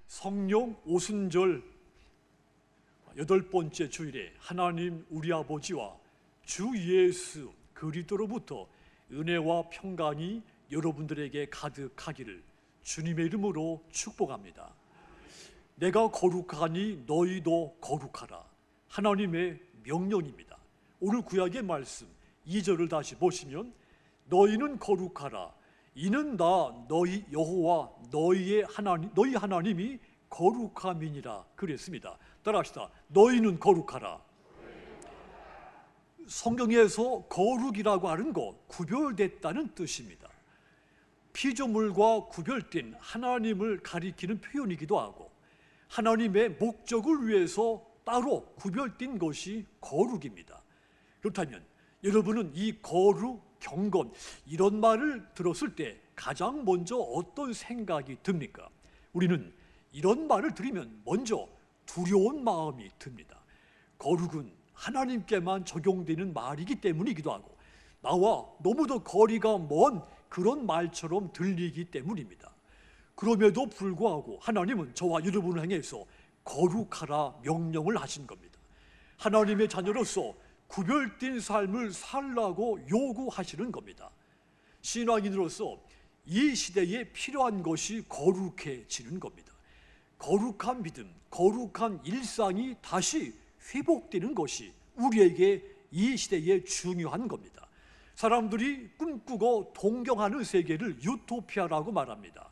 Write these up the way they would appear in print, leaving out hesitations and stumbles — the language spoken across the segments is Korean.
성령 오순절 8번째 주일에 하나님 우리 아버지와 주 예수 그리스도로부터 은혜와 평강이 여러분들에게 가득하기를 주님의 이름으로 축복합니다. 내가 거룩하니 너희도 거룩하라. 하나님의 명령입니다. 오늘 구약의 말씀 2절을 다시 보시면 너희는 거룩하라. 이는 나 너희 여호와 너희 하나님이 거룩함이니라 그랬습니다. 따라합시다. 너희는 거룩하라. 성경에서 거룩이라고 하는 것, 구별됐다는 뜻입니다. 피조물과 구별된 하나님을 가리키는 표현이기도 하고 하나님의 목적을 위해서 따로 구별된 것이 거룩입니다. 그렇다면 여러분은 이 거룩, 경건 이런 말을 들었을 때 가장 먼저 어떤 생각이 듭니까? 우리는 이런 말을 들으면 먼저 두려운 마음이 듭니다. 거룩은 하나님께만 적용되는 말이기 때문이기도 하고 나와 너무도 거리가 먼 그런 말처럼 들리기 때문입니다. 그럼에도 불구하고 하나님은 저와 여러분을 향해서 거룩하라 명령을 하신 겁니다. 하나님의 자녀로서 구별된 삶을 살라고 요구하시는 겁니다. 신앙인으로서 이 시대에 필요한 것이 거룩해지는 겁니다. 거룩한 믿음, 거룩한 일상이 다시 회복되는 것이 우리에게 이 시대에 중요한 겁니다. 사람들이 꿈꾸고 동경하는 세계를 유토피아라고 말합니다.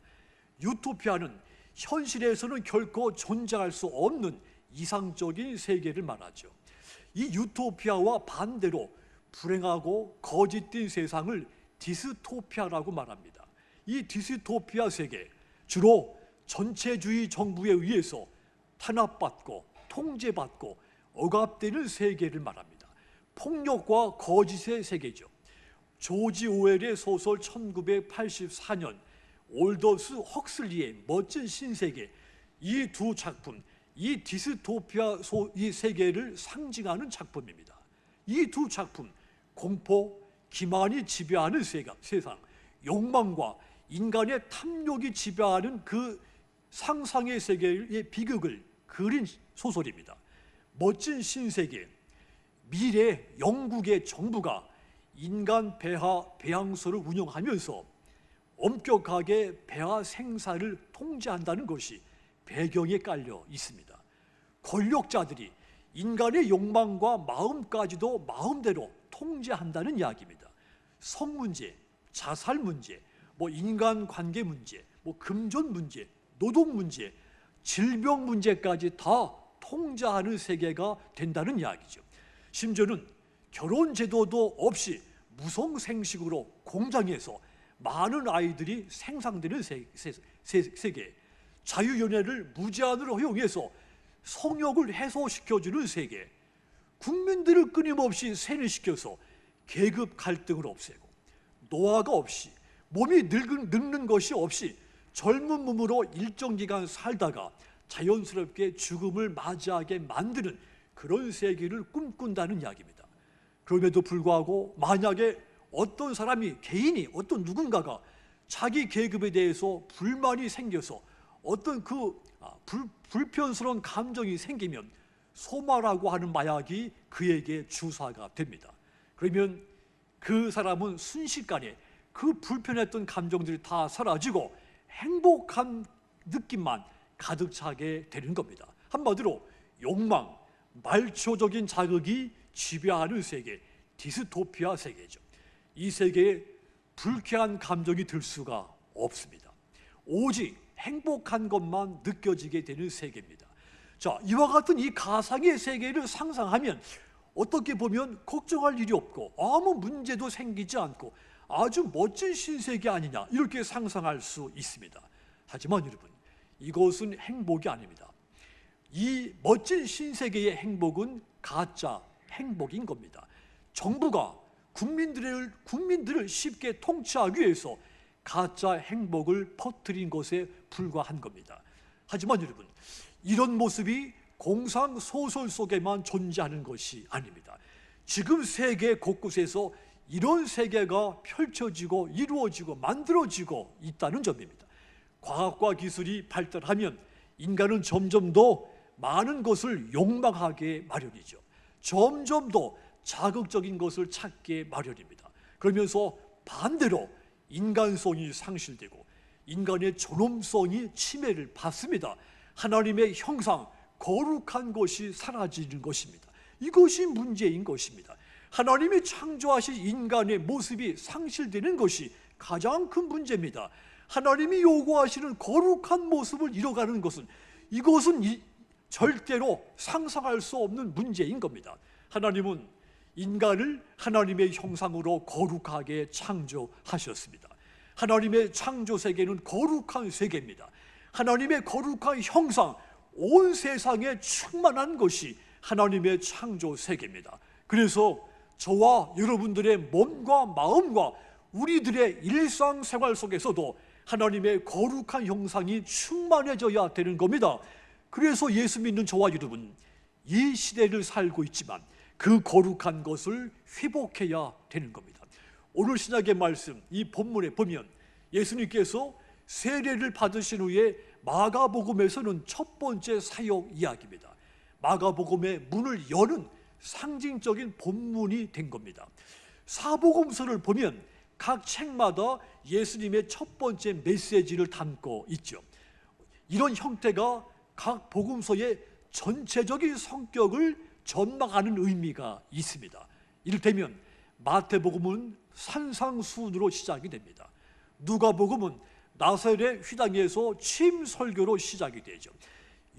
유토피아는 현실에서는 결코 존재할 수 없는 이상적인 세계를 말하죠. 이 유토피아와 반대로 불행하고 거짓된 세상을 디스토피아라고 말합니다. 이 디스토피아 세계, 주로 전체주의 정부에 의해서 탄압받고 통제받고 억압되는 세계를 말합니다. 폭력과 거짓의 세계죠. 조지 오웰의 소설 1984년 올더스 헉슬리의 멋진 신세계, 이 두 작품, 이 디스토피아 이 세계를 상징하는 작품입니다. 이 두 작품, 공포, 기만이 지배하는 세상, 욕망과 인간의 탐욕이 지배하는 그 상상의 세계의 비극을 그린 소설입니다. 멋진 신세계, 미래 영국의 정부가 인간 배항소를 운영하면서 엄격하게 배아 생사를 통제한다는 것이 배경에 깔려 있습니다. 권력자들이 인간의 욕망과 마음까지도 마음대로 통제한다는 이야기입니다. 성 문제, 자살 문제, 인간관계 문제, 금전 문제, 노동 문제, 질병 문제까지 다 통제하는 세계가 된다는 이야기죠. 심지어는 결혼 제도도 없이 무성생식으로 공장에서 많은 아이들이 생산되는 세계, 자유연애를 무제한으로 허용해서 성욕을 해소시켜주는 세계, 국민들을 끊임없이 세뇌시켜서 계급 갈등을 없애고 노화가 없이 몸이 늙는 것이 없이 젊은 몸으로 일정 기간 살다가 자연스럽게 죽음을 맞이하게 만드는 그런 세계를 꿈꾼다는 이야기입니다. 그럼에도 불구하고 만약에 어떤 사람이, 개인이, 어떤 누군가가 자기 계급에 대해서 불만이 생겨서 어떤 불편스러운 감정이 생기면 소마라고 하는 마약이 그에게 주사가 됩니다. 그러면 그 사람은 순식간에 그 불편했던 감정들이 다 사라지고 행복한 느낌만 가득 차게 되는 겁니다. 한마디로 욕망, 말초적인 자극이 지배하는 세계, 디스토피아 세계죠. 이 세계에 불쾌한 감정이 들 수가 없습니다. 오직 행복한 것만 느껴지게 되는 세계입니다. 자, 이와 같은 이 가상의 세계를 상상하면 어떻게 보면 걱정할 일이 없고 아무 문제도 생기지 않고 아주 멋진 신세계 아니냐 이렇게 상상할 수 있습니다. 하지만 여러분, 이것은 행복이 아닙니다. 이 멋진 신세계의 행복은 가짜 행복인 겁니다. 정부가 국민들을 쉽게 통치하기 위해서 가짜 행복을 퍼뜨린 것에 불과한 겁니다. 하지만 여러분, 이런 모습이 공상 소설 속에만 존재하는 것이 아닙니다. 지금 세계 곳곳에서 이런 세계가 펼쳐지고 이루어지고 만들어지고 있다는 점입니다. 과학과 기술이 발달하면 인간은 점점 더 많은 것을 욕망하게 마련이죠. 점점 더 자극적인 것을 찾게 마련입니다. 그러면서 반대로 인간성이 상실되고 인간의 존엄성이 침해를 받습니다. 하나님의 형상, 거룩한 것이 사라지는 것입니다. 이것이 문제인 것입니다. 하나님이 창조하신 인간의 모습이 상실되는 것이 가장 큰 문제입니다. 하나님이 요구하시는 거룩한 모습을 잃어가는 것은 이것은 절대로 상상할 수 없는 문제인 겁니다. 하나님은 인간을 하나님의 형상으로 거룩하게 창조하셨습니다. 하나님의 창조 세계는 거룩한 세계입니다. 하나님의 거룩한 형상, 온 세상에 충만한 것이 하나님의 창조 세계입니다. 그래서 저와 여러분들의 몸과 마음과 우리들의 일상생활 속에서도 하나님의 거룩한 형상이 충만해져야 되는 겁니다. 그래서 예수 믿는 저와 여러분, 이 시대를 살고 있지만 그 거룩한 것을 회복해야 되는 겁니다. 오늘 신약의 말씀, 이 본문에 보면 예수님께서 세례를 받으신 후에 마가복음에서는 첫 번째 사역 이야기입니다. 마가복음의 문을 여는 상징적인 본문이 된 겁니다. 사복음서를 보면 각 책마다 예수님의 첫 번째 메시지를 담고 있죠. 이런 형태가 각 복음서의 전체적인 성격을 전망하는 의미가 있습니다. 이를테면 마태복음은 산상수훈으로 시작이 됩니다. 누가복음은 나사렛 휘당에서 취임 설교로 시작이 되죠.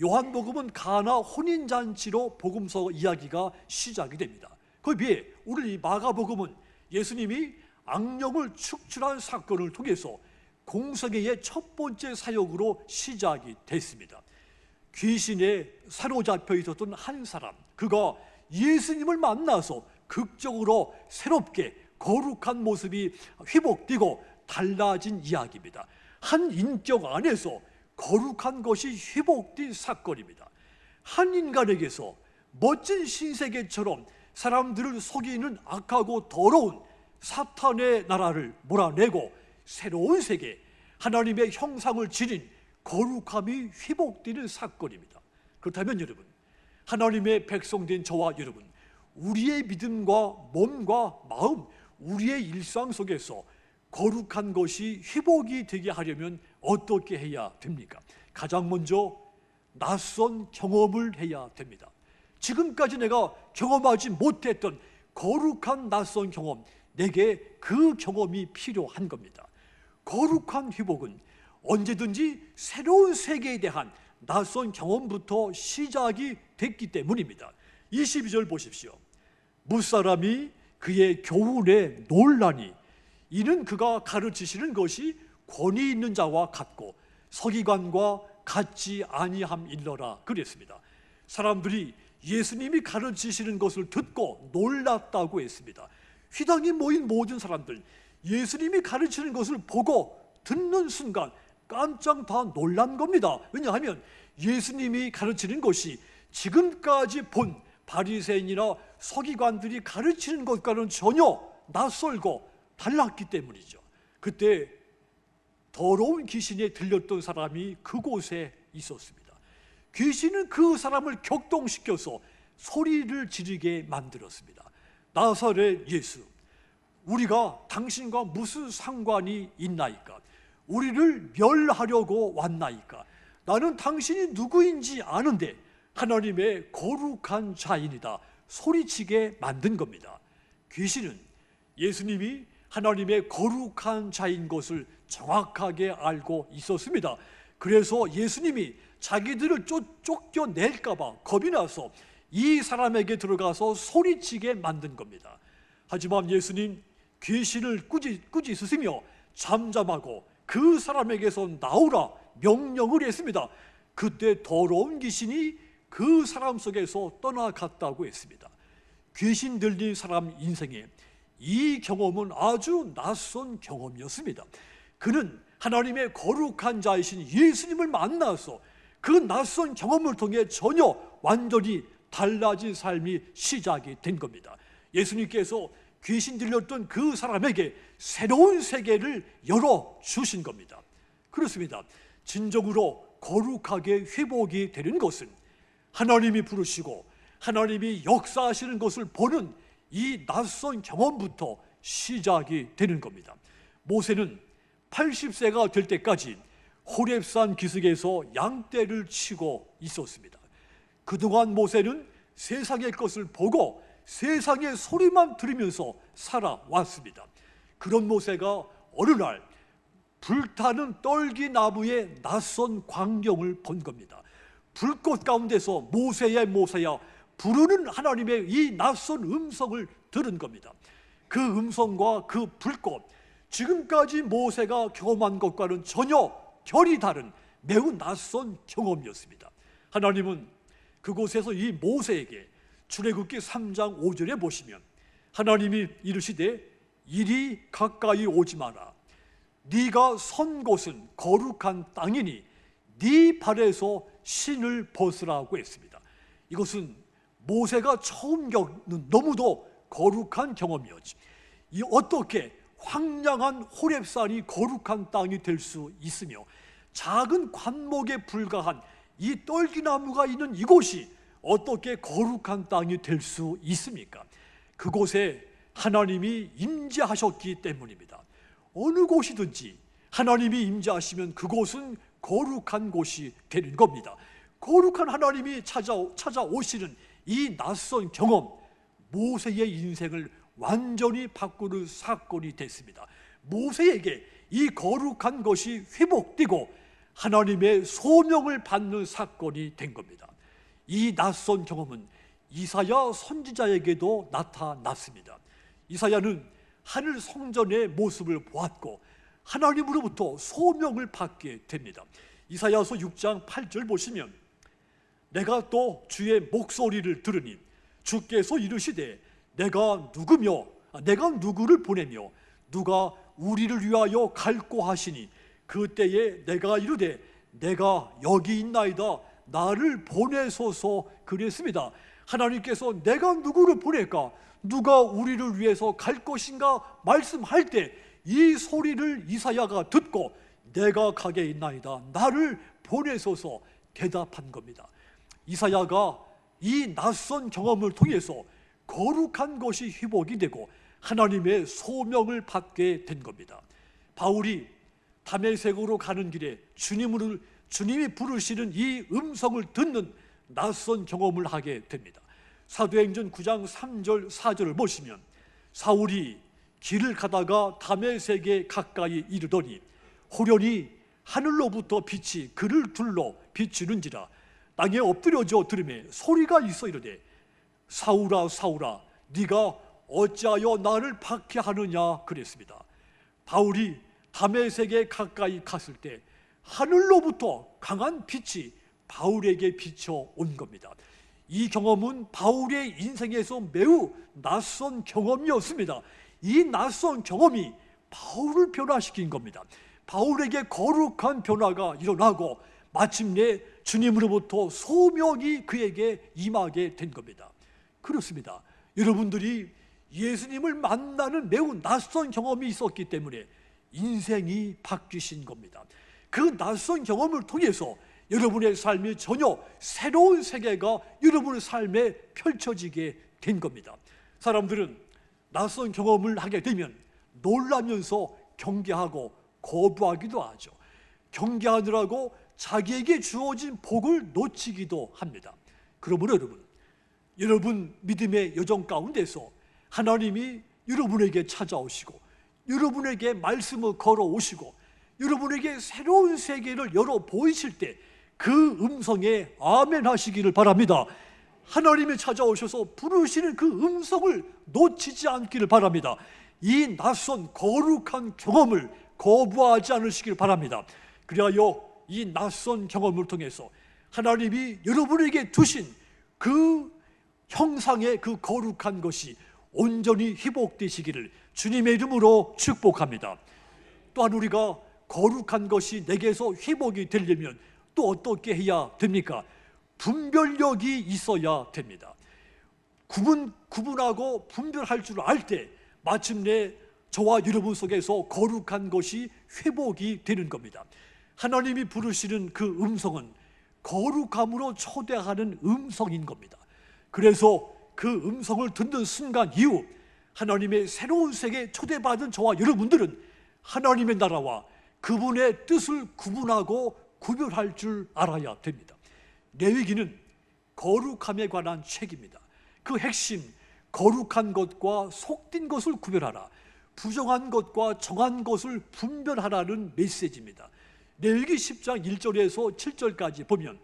요한복음은 가나 혼인잔치로 복음서 이야기가 시작이 됩니다. 그에 비해 우리 마가복음은 예수님이 악령을 축출한 사건을 통해서 공생애의 첫 번째 사역으로 시작이 됐습니다. 귀신에 사로잡혀 있었던 한 사람, 그가 예수님을 만나서 극적으로 새롭게 거룩한 모습이 회복되고 달라진 이야기입니다. 한 인격 안에서 거룩한 것이 회복된 사건입니다. 한 인간에게서 멋진 신세계처럼 사람들을 속이는 악하고 더러운 사탄의 나라를 몰아내고 새로운 세계, 하나님의 형상을 지닌 거룩함이 회복되는 사건입니다. 그렇다면 여러분, 하나님의 백성된 저와 여러분, 우리의 믿음과 몸과 마음, 우리의 일상 속에서 거룩한 것이 회복이 되게 하려면 어떻게 해야 됩니까? 가장 먼저 낯선 경험을 해야 됩니다. 지금까지 내가 경험하지 못했던 거룩한 낯선 경험, 내게 그 경험이 필요한 겁니다. 거룩한 회복은 언제든지 새로운 세계에 대한 낯선 경험부터 시작이 됐기 때문입니다. 22절 보십시오. 무사람이 그의 교훈에 놀라니 이는 그가 가르치시는 것이 권위 있는 자와 같고 서기관과 같지 아니함일러라 그랬습니다. 사람들이 예수님이 가르치시는 것을 듣고 놀랐다고 했습니다. 휘당에 모인 모든 사람들, 예수님이 가르치는 것을 보고 듣는 순간 깜짝 다 놀란 겁니다. 왜냐하면 예수님이 가르치는 것이 지금까지 본 바리새인이나 서기관들이 가르치는 것과는 전혀 낯설고 달랐기 때문이죠. 그때 더러운 귀신에 들렸던 사람이 그곳에 있었습니다. 귀신은 그 사람을 격동시켜서 소리를 지르게 만들었습니다. 나사렛 예수, 우리가 당신과 무슨 상관이 있나이까? 우리를 멸하려고 왔나이까? 나는 당신이 누구인지 아는데 하나님의 거룩한 자인이다 소리치게 만든 겁니다. 귀신은 예수님이 하나님의 거룩한 자인 것을 정확하게 알고 있었습니다. 그래서 예수님이 자기들을 쫓겨낼까 봐 겁이 나서 이 사람에게 들어가서 소리치게 만든 겁니다. 하지만 예수님 귀신을 꾸짖으시며 잠잠하고 그 사람에게서 나오라 명령을 했습니다. 그때 더러운 귀신이 그 사람 속에서 떠나갔다고 했습니다. 귀신 들린 사람 인생에 이 경험은 아주 낯선 경험이었습니다. 그는 하나님의 거룩한 자이신 예수님을 만나서 그 낯선 경험을 통해 전혀 완전히 달라진 삶이 시작이 된 겁니다. 예수님께서 귀신 들렸던 그 사람에게 새로운 세계를 열어주신 겁니다. 그렇습니다. 진정으로 거룩하게 회복이 되는 것은 하나님이 부르시고 하나님이 역사하시는 것을 보는 이 낯선 경험부터 시작이 되는 겁니다. 모세는 80세가 될 때까지 호렙산 기슭에서 양떼를 치고 있었습니다. 그동안 모세는 세상의 것을 보고 세상의 소리만 들으면서 살아왔습니다. 그런 모세가 어느 날 불타는 떨기나무의 낯선 광경을 본 겁니다. 불꽃 가운데서 모세야 모세야 부르는 하나님의 이 낯선 음성을 들은 겁니다. 그 음성과 그 불꽃, 지금까지 모세가 경험한 것과는 전혀 결이 다른 매우 낯선 경험이었습니다. 하나님은 그곳에서 이 모세에게 출애굽기 3장 5절에 보시면 하나님이 이르시되 이리 가까이 오지 마라. 네가 선 곳은 거룩한 땅이니 네 발에서 신을 벗으라고 했습니다. 이것은 모세가 처음 겪는 너무도 거룩한 경험이었지. 이 어떻게 황량한 호렙산이 거룩한 땅이 될 수 있으며 작은 관목에 불과한 이 떨기나무가 있는 이곳이 어떻게 거룩한 땅이 될 수 있습니까? 그곳에 하나님이 임재하셨기 때문입니다. 어느 곳이든지 하나님이 임재하시면 그곳은 거룩한 곳이 되는 겁니다. 거룩한 하나님이 찾아오시는 이 낯선 경험, 모세의 인생을 완전히 바꾸는 사건이 됐습니다. 모세에게 이 거룩한 것이 회복되고 하나님의 소명을 받는 사건이 된 겁니다. 이 낯선 경험은 이사야 선지자에게도 나타났습니다. 이사야는 하늘 성전의 모습을 보았고 하나님으로부터 소명을 받게 됩니다. 이사야서 6장 8절 보시면 내가 또 주의 목소리를 들으니 주께서 이르시되 내가 누구며 내가 누구를 보내며 누가 우리를 위하여 갈고 하시니 그때에 내가 이르되 내가 여기 있나이다 나를 보내소서 그랬습니다. 하나님께서 내가 누구를 보낼까, 누가 우리를 위해서 갈 것인가 말씀할 때 이 소리를 이사야가 듣고 내가 가게 있나이다 나를 보내소서 대답한 겁니다. 이사야가 이 낯선 경험을 통해서 거룩한 것이 회복이 되고 하나님의 소명을 받게 된 겁니다. 바울이 다메섹으로 가는 길에 주님이 부르시는 이 음성을 듣는 낯선 경험을 하게 됩니다. 사도행전 9장 3절 4절을 보시면 사울이 길을 가다가 다메섹에 가까이 이르더니 호련히 하늘로부터 빛이 그를 둘러 비추는지라 땅에 엎드려져 들으매 소리가 있어 이르되 사울아 사울아 네가 어찌하여 나를 박해하느냐 그랬습니다. 바울이 다메섹에 가까이 갔을 때 하늘로부터 강한 빛이 바울에게 비춰온 겁니다. 이 경험은 바울의 인생에서 매우 낯선 경험이었습니다. 이 낯선 경험이 바울을 변화시킨 겁니다. 바울에게 거룩한 변화가 일어나고 마침내 주님으로부터 소명이 그에게 임하게 된 겁니다. 그렇습니다. 여러분들이 예수님을 만나는 매우 낯선 경험이 있었기 때문에 인생이 바뀌신 겁니다. 그 낯선 경험을 통해서 여러분의 삶이 전혀 새로운 세계가 여러분의 삶에 펼쳐지게 된 겁니다. 사람들은 낯선 경험을 하게 되면 놀라면서 경계하고 거부하기도 하죠. 경계하느라고 자기에게 주어진 복을 놓치기도 합니다. 그러므로 여러분 믿음의 여정 가운데서 하나님이 여러분에게 찾아오시고 여러분에게 말씀을 걸어오시고 여러분에게 새로운 세계를 열어 보이실 때 그 음성에 아멘 하시기를 바랍니다. 하나님이 찾아오셔서 부르시는 그 음성을 놓치지 않기를 바랍니다. 이 낯선 거룩한 경험을 거부하지 않으시길 바랍니다. 그리하여 이 낯선 경험을 통해서 하나님이 여러분에게 두신 그 형상의 그 거룩한 것이 온전히 회복되시기를 주님의 이름으로 축복합니다. 또한 우리가 거룩한 것이 내게서 회복이 되려면 또 어떻게 해야 됩니까? 분별력이 있어야 됩니다. 구분하고 분별할 줄 알 때 마침내 저와 여러분 속에서 거룩한 것이 회복이 되는 겁니다. 하나님이 부르시는 그 음성은 거룩함으로 초대하는 음성인 겁니다. 그래서 그 음성을 듣는 순간 이후 하나님의 새로운 세계에 초대받은 저와 여러분들은 하나님의 나라와 그분의 뜻을 구분하고 구별할 줄 알아야 됩니다. 레위기는 거룩함에 관한 책입니다. 그 핵심, 거룩한 것과 속된 것을 구별하라, 부정한 것과 정한 것을 분별하라는 메시지입니다. 레위기 10장 1절에서 7절까지 보면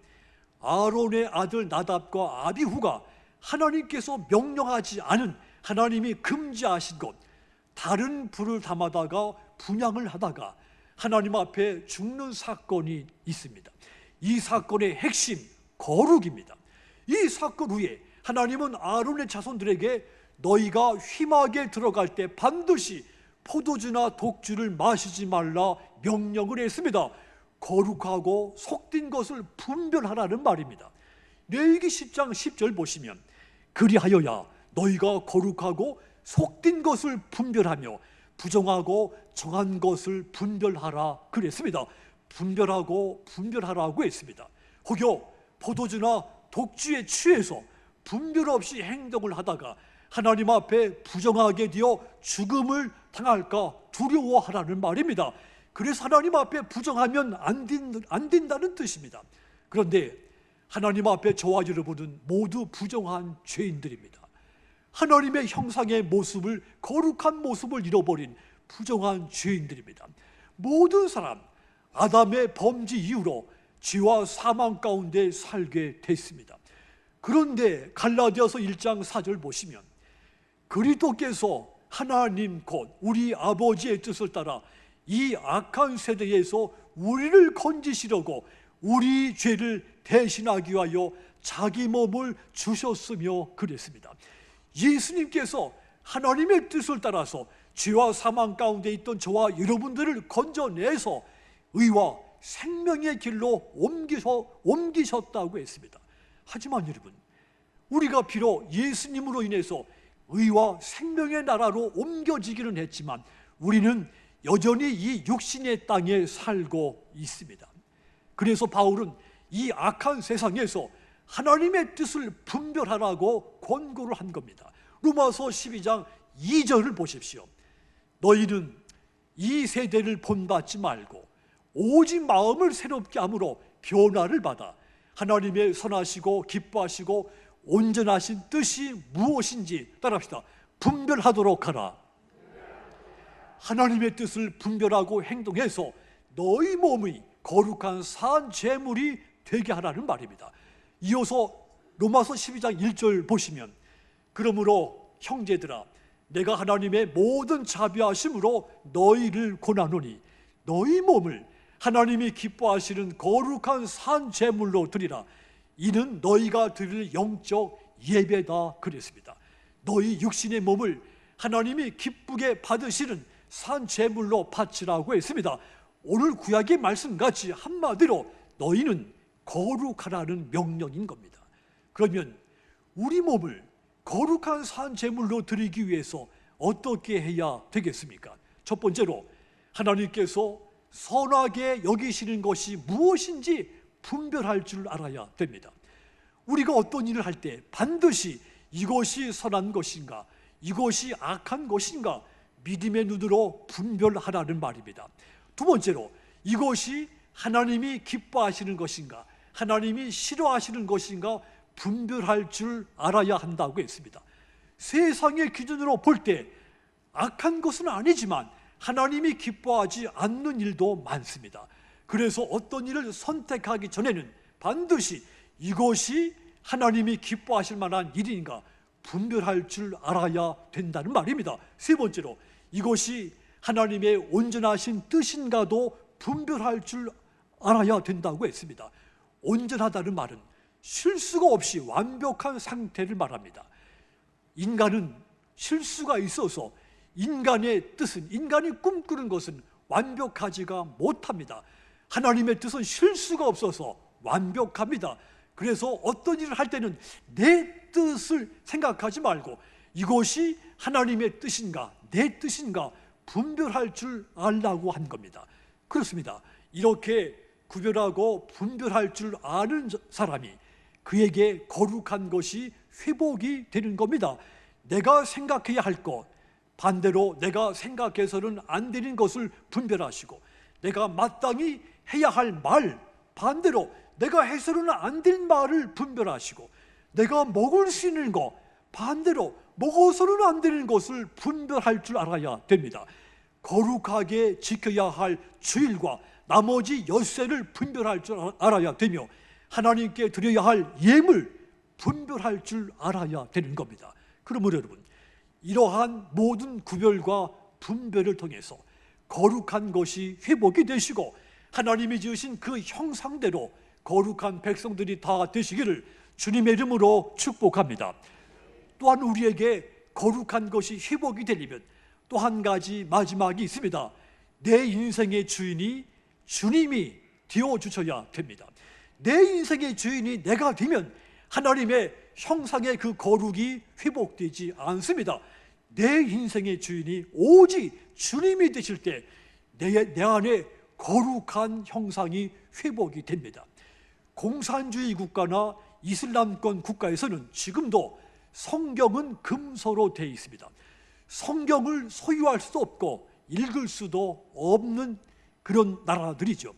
아론의 아들 나답과 아비후가 하나님께서 명령하지 않은, 하나님이 금지하신 것, 다른 불을 담아다가 분향을 하다가 하나님 앞에 죽는 사건이 있습니다. 이 사건의 핵심, 거룩입니다. 이 사건 후에 하나님은 아론의 자손들에게 너희가 휘막에 들어갈 때 반드시 포도주나 독주를 마시지 말라 명령을 했습니다. 거룩하고 속된 것을 분별하라는 말입니다. 레위기 10장 10절 보시면 그리하여야 너희가 거룩하고 속된 것을 분별하며 부정하고 정한 것을 분별하라 그랬습니다. 분별하라고 했습니다. 혹여 포도주나 독주에 취해서 분별 없이 행동을 하다가 하나님 앞에 부정하게 되어 죽음을 당할까 두려워하라는 말입니다. 그래서 하나님 앞에 부정하면 안 된다는 뜻입니다. 그런데 하나님 앞에 저와 여러분은 모두 부정한 죄인들입니다. 하나님의 형상의 모습을, 거룩한 모습을 잃어버린 부정한 죄인들입니다. 모든 사람, 아담의 범죄 이후로 죄와 사망 가운데 살게 됐습니다. 그런데 갈라디아서 1장 4절 보시면 그리스도께서 하나님 곧 우리 아버지의 뜻을 따라 이 악한 세대에서 우리를 건지시려고 우리 죄를 대신하기 위하여 자기 몸을 주셨으며 그랬습니다. 예수님께서 하나님의 뜻을 따라서 죄와 사망 가운데 있던 저와 여러분들을 건져내서 의와 생명의 길로 옮기셨다고 했습니다. 하지만 여러분, 우리가 비록 예수님으로 인해서 의와 생명의 나라로 옮겨지기는 했지만 우리는 여전히 이 육신의 땅에 살고 있습니다. 그래서 바울은 이 악한 세상에서 하나님의 뜻을 분별하라고 권고를 한 겁니다. 로마서 12장 2절을 보십시오. 너희는 이 세대를 본받지 말고 오직 마음을 새롭게 함으로 변화를 받아 하나님의 선하시고 기뻐하시고 온전하신 뜻이 무엇인지 따라합시다. 분별하도록 하라. 하나님의 뜻을 분별하고 행동해서 너희 몸이 거룩한 산 제물이 되게 하라는 말입니다. 이어서 로마서 12장 1절 보시면 그러므로 형제들아 내가 하나님의 모든 자비하심으로 너희를 권하노니 너희 몸을 하나님이 기뻐하시는 거룩한 산 제물로 드리라. 이는 너희가 드릴 영적 예배다 그랬습니다. 너희 육신의 몸을 하나님이 기쁘게 받으시는 산 제물로 바치라고 했습니다. 오늘 구약의 말씀같이 한마디로 너희는 거룩하라는 명령인 겁니다. 그러면 우리 몸을 거룩한 산 제물로 드리기 위해서 어떻게 해야 되겠습니까? 첫 번째로 하나님께서 선하게 여기시는 것이 무엇인지 분별할 줄 알아야 됩니다. 우리가 어떤 일을 할 때 반드시 이것이 선한 것인가, 이것이 악한 것인가 믿음의 눈으로 분별하라는 말입니다. 두 번째로 이것이 하나님이 기뻐하시는 것인가, 하나님이 싫어하시는 것인가 분별할 줄 알아야 한다고 했습니다. 세상의 기준으로 볼 때 악한 것은 아니지만 하나님이 기뻐하지 않는 일도 많습니다. 그래서 어떤 일을 선택하기 전에는 반드시 이것이 하나님이 기뻐하실 만한 일인가 분별할 줄 알아야 된다는 말입니다. 세 번째로 이것이 하나님의 온전하신 뜻인가도 분별할 줄 알아야 된다고 했습니다. 온전하다는 말은 실수가 없이 완벽한 상태를 말합니다. 인간은 실수가 있어서 인간의 뜻은, 인간이 꿈꾸는 것은 완벽하지가 못합니다. 하나님의 뜻은 실수가 없어서 완벽합니다. 그래서 어떤 일을 할 때는 내 뜻을 생각하지 말고 이것이 하나님의 뜻인가 내 뜻인가 분별할 줄 알라고 한 겁니다. 그렇습니다. 이렇게 구별하고 분별할 줄 아는 사람이 그에게 거룩한 것이 회복이 되는 겁니다. 내가 생각해야 할 것, 반대로 내가 생각해서는 안 되는 것을 분별하시고, 내가 마땅히 해야 할 말, 반대로 내가 해서는 안 될 말을 분별하시고, 내가 먹을 수 있는 것, 반대로 먹어서는 안 되는 것을 분별할 줄 알아야 됩니다. 거룩하게 지켜야 할 주일과 나머지 엿새를 분별할 줄 알아야 되며, 하나님께 드려야 할 예물 분별할 줄 알아야 되는 겁니다. 그러므로 여러분, 이러한 모든 구별과 분별을 통해서 거룩한 것이 회복이 되시고, 하나님이 지으신 그 형상대로 거룩한 백성들이 다 되시기를 주님의 이름으로 축복합니다. 또한 우리에게 거룩한 것이 회복이 되려면 또 한 가지 마지막이 있습니다. 내 인생의 주인이 주님이 되어주셔야 됩니다. 내 인생의 주인이 내가 되면 하나님의 형상의 그 거룩이 회복되지 않습니다. 내 인생의 주인이 오직 주님이 되실 때 내 안에 거룩한 형상이 회복이 됩니다. 공산주의 국가나 이슬람권 국가에서는 지금도 성경은 금서로 되어 있습니다. 성경을 소유할 수도 없고 읽을 수도 없는 그런 나라들이죠.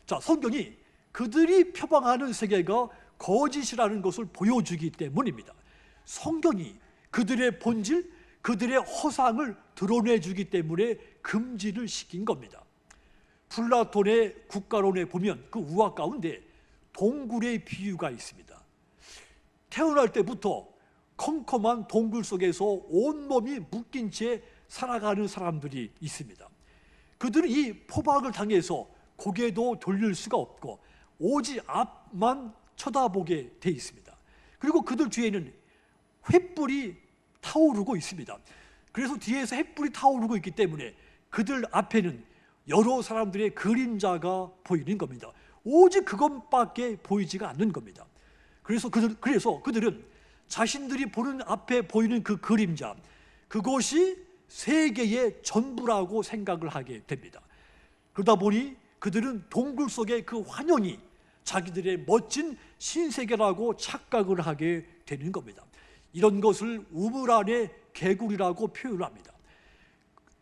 자, 성경이 그들이 표방하는 세계가 거짓이라는 것을 보여주기 때문입니다. 성경이 그들의 본질, 그들의 허상을 드러내주기 때문에 금지를 시킨 겁니다. 플라톤의 국가론에 보면 그 우화 가운데 동굴의 비유가 있습니다. 태어날 때부터 컴컴한 동굴 속에서 온몸이 묶인 채 살아가는 사람들이 있습니다. 그들은 이 포박을 당해서 고개도 돌릴 수가 없고 오직 앞만 쳐다보게 돼 있습니다. 그리고 그들 뒤에는 횃불이 타오르고 있습니다. 그래서 뒤에서 횃불이 타오르고 있기 때문에 그들 앞에는 여러 사람들의 그림자가 보이는 겁니다. 오직 그것밖에 보이지가 않는 겁니다. 그래서 그들은 자신들이 보는 앞에 보이는 그 그림자, 그것이 세계의 전부라고 생각을 하게 됩니다. 그러다 보니 그들은 동굴 속의 그 환영이 자기들의 멋진 신세계라고 착각을 하게 되는 겁니다. 이런 것을 우물 안의 개구리라고 표현합니다.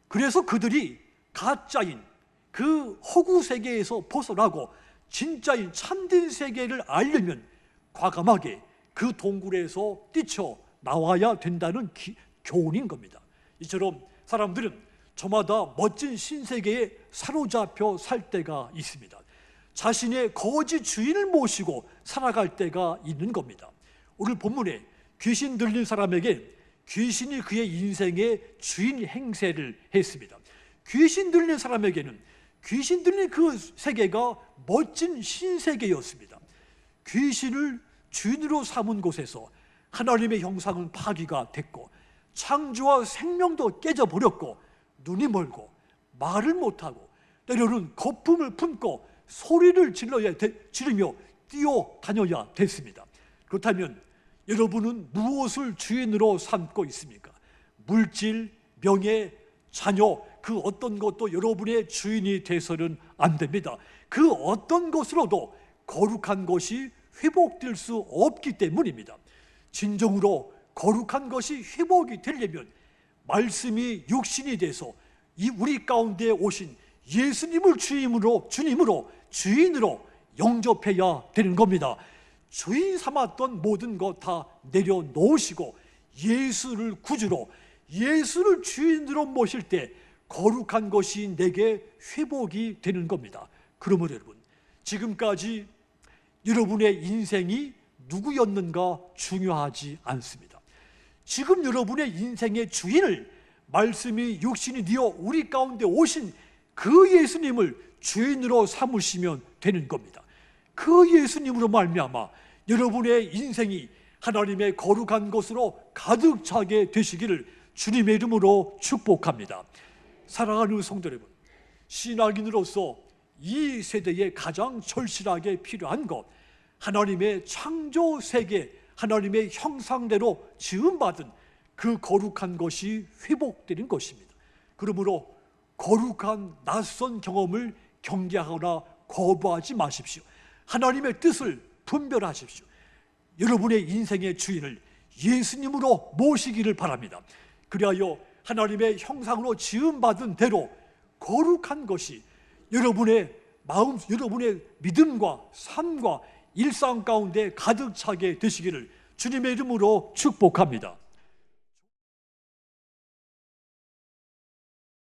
그래서 그들이 가짜인 그 허구 세계에서 벗어나고 진짜인 참된 세계를 알려면 과감하게 그 동굴에서 뛰쳐 나와야 된다는 교훈인 겁니다. 이처럼 사람들은 저마다 멋진 신세계에 사로잡혀 살 때가 있습니다. 자신의 거짓 주인을 모시고 살아갈 때가 있는 겁니다. 오늘 본문에 귀신 들린 사람에게 귀신이 그의 인생의 주인 행세를 했습니다. 귀신 들린 사람에게는 귀신 들린 그 세계가 멋진 신세계였습니다. 귀신을 주인으로 삼은 곳에서 하나님의 형상은 파괴가 됐고 창조와 생명도 깨져버렸고 눈이 멀고 말을 못하고 때로는 거품을 품고 소리를 지르며 뛰어다녀야 됐습니다. 그렇다면 여러분은 무엇을 주인으로 삼고 있습니까? 물질, 명예, 자녀, 그 어떤 것도 여러분의 주인이 돼서는 안 됩니다. 그 어떤 것으로도 거룩한 것이 회복될 수 없기 때문입니다. 진정으로 거룩한 것이 회복이 되려면 말씀이 육신이 돼서 이 우리 가운데 오신 예수님을 주인으로 영접해야 되는 겁니다. 주인 삼았던 모든 것 다 내려놓으시고 예수를 구주로, 예수를 주인으로 모실 때 거룩한 것이 내게 회복이 되는 겁니다. 그러므로 여러분, 지금까지 여러분의 인생이 누구였는가 중요하지 않습니다. 지금 여러분의 인생의 주인을 말씀이 육신이 되어 우리 가운데 오신 그 예수님을 주인으로 삼으시면 되는 겁니다. 그 예수님으로 말미암아 여러분의 인생이 하나님의 거룩한 것으로 가득 차게 되시기를 주님의 이름으로 축복합니다. 사랑하는 성도 여러분, 신앙인으로서 이 세대에 가장 절실하게 필요한 것, 하나님의 창조 세계, 하나님의 형상대로 지음받은 그 거룩한 것이 회복되는 것입니다. 그러므로 거룩한 낯선 경험을 경계하거나 거부하지 마십시오. 하나님의 뜻을 분별하십시오. 여러분의 인생의 주인을 예수님으로 모시기를 바랍니다. 그리하여 하나님의 형상으로 지음받은 대로 거룩한 것이 여러분의 마음, 여러분의 믿음과 삶과 일상 가운데 가득 차게 되시기를 주님의 이름으로 축복합니다.